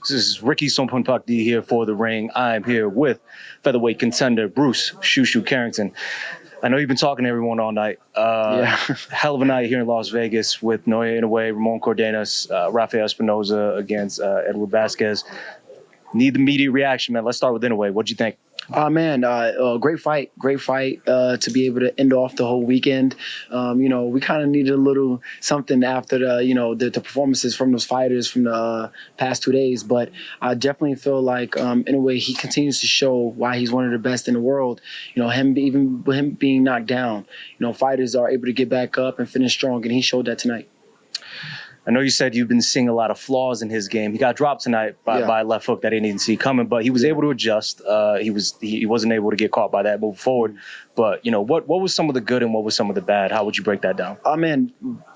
This is Rikki Soumpholphakdy here for The Ring. I'm here with featherweight contender Bruce Shu Shu Carrington. I know you've been talking to everyone all night. Hell of a night here in Las Vegas with Naoya Inoue, Ramon Cardenas, Rafael Espinosa against Edward Vasquez. Need the immediate reaction, man. Let's start with Inoue. What'd you think? Great fight to be able to end off the whole weekend. We kind of needed a little something after the performances from those fighters from the past 2 days. But I definitely feel like in a way he continues to show why he's one of the best in the world. Even with him being knocked down, fighters are able to get back up and finish strong, and he showed that tonight. I know you said you've been seeing a lot of flaws in his game. He got dropped tonight by a left hook that I didn't even see coming, but he was able to adjust. He wasn't able to get caught by that moving forward. But what was some of the good and what was some of the bad? How would you break that down?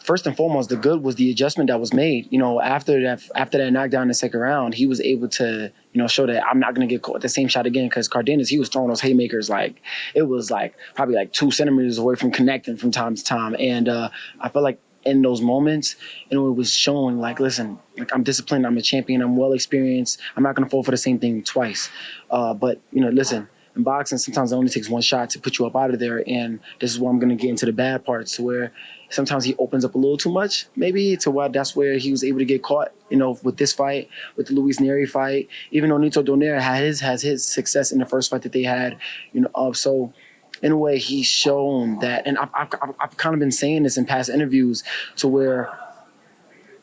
First and foremost, the good was the adjustment that was made. After that knockdown in the second round, he was able to show that I'm not going to get caught the same shot again, because Cardenas, he was throwing those haymakers it was probably 2 centimeters away from connecting from time to time, and I felt like in those moments, it was showing listen, I'm disciplined, I'm a champion, I'm well experienced, I'm not going to fall for the same thing twice. But listen, in boxing, sometimes it only takes one shot to put you up out of there, and this is where I'm going to get into the bad parts, to where sometimes he opens up a little too much, maybe, to where that's where he was able to get caught, with this fight, with the Luis Neri fight, even though Nito Donaire has his success in the first fight that they had, so in a way, he's shown that, and I've kind of been saying this in past interviews, to where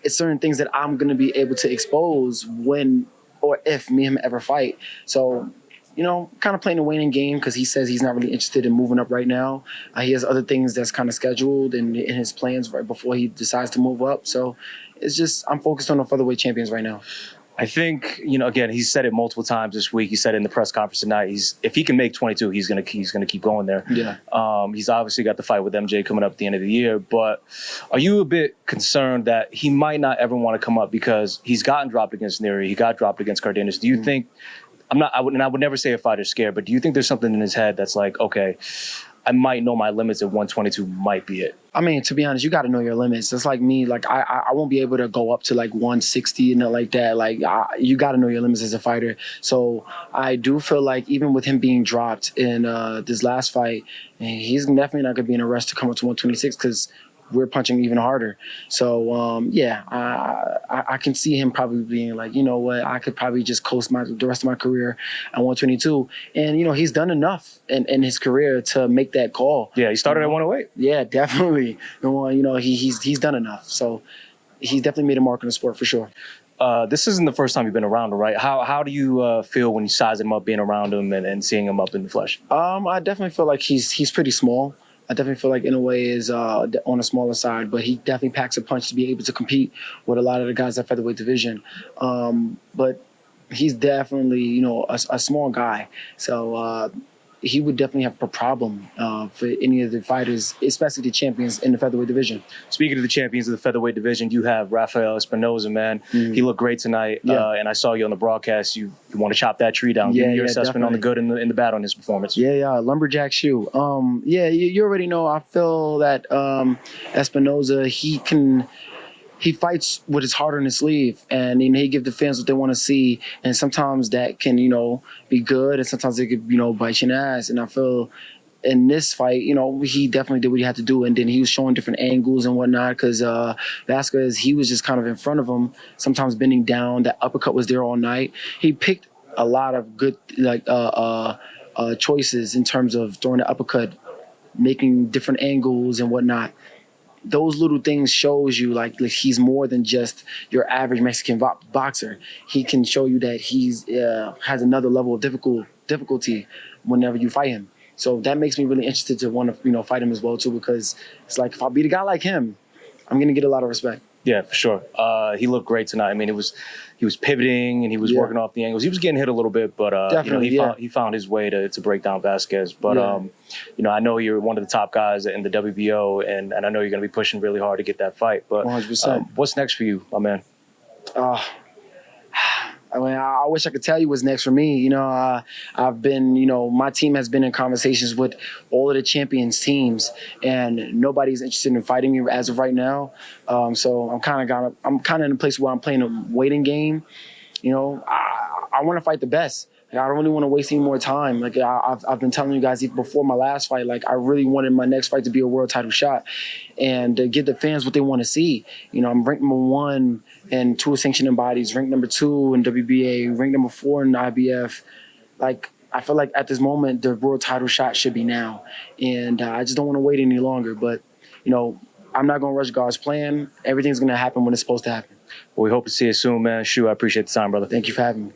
it's certain things that I'm going to be able to expose when or if me and him ever fight. So, kind of playing the waiting game, because he says he's not really interested in moving up right now. He has other things that's kind of scheduled in his plans right before he decides to move up. So it's just, I'm focused on the featherweight champions right now. I think, again, he's said it multiple times this week. He said it in the press conference tonight. If he can make 22, he's gonna keep going there. Yeah. He's obviously got the fight with MJ coming up at the end of the year. But are you a bit concerned that he might not ever want to come up, because he's gotten dropped against Neri, he got dropped against Cardenas? Do you think? I would never say a fighter's scared, but do you think there's something in his head that's like, okay, I might know my limits at 122 might be it? To be honest, you got to know your limits. It's like me. I won't be able to go up to 160 and like that. You got to know your limits as a fighter. So I do feel like even with him being dropped in this last fight, he's definitely not going to be in a rush to come up to 126, because we're punching even harder. So, I can see him probably being like, I could probably just coast the rest of my career at 122. And, he's done enough in his career to make that call. Yeah, he started at 108. Yeah, definitely. He's done enough. So he's definitely made a mark in the sport for sure. This isn't the first time you've been around him, right? How do you feel when you size him up, being around him and seeing him up in the flesh? I definitely feel like he's pretty small. I definitely feel like Inoue is on the smaller side, but he definitely packs a punch to be able to compete with a lot of the guys at featherweight division. But he's definitely, a small guy. So he would definitely have a problem for any of the fighters, especially the champions in the featherweight division. Speaking of the champions of the featherweight division, you have Rafael Espinosa, man. He looked great tonight, and I saw you on the broadcast. You want to chop that tree down. Give me your assessment on the good and the bad on his performance. Lumberjack shoe. You already know. I feel that Espinosa, he fights with his heart on his sleeve, and he give the fans what they want to see. And sometimes that can, be good, and sometimes it could, bite your ass. And I feel in this fight, he definitely did what he had to do, and then he was showing different angles and whatnot, because Vasquez, he was just kind of in front of him, sometimes bending down. That uppercut was there all night. He picked a lot of good choices in terms of throwing the uppercut, making different angles and whatnot. Those little things shows you like he's more than just your average Mexican boxer. He can show you that he's has another level of difficulty whenever you fight him. So that makes me really interested to want to fight him as well too, because it's like if I beat a guy like him, I'm gonna get a lot of respect. Yeah, for sure. He looked great tonight. He was pivoting and he was working off the angles. He was getting hit a little bit, but he found his way to break down Vasquez. But I know you're one of the top guys in the WBO, and I know you're going to be pushing really hard to get that fight. But 100%. What's next for you, my man? I wish I could tell you what's next for me. I've been, my team has been in conversations with all of the champions teams, and nobody's interested in fighting me as of right now. So I'm kind of in a place where I'm playing a waiting game. you know, I want to fight the best. Like, I don't really want to waste any more time. Like I've been telling you guys even before my last fight, like I really wanted my next fight to be a world title shot and to give the fans what they want to see. You know, I'm ranked #1 in 2 sanctioning bodies, ranked #2 in WBA, ranked #4 in IBF. Like, I feel like at this moment, the world title shot should be now. And I just don't want to wait any longer. But, you know, I'm not going to rush God's plan. Everything's going to happen when it's supposed to happen. Well, we hope to see you soon, man. Shu, I appreciate the time, brother. Thank you for having me.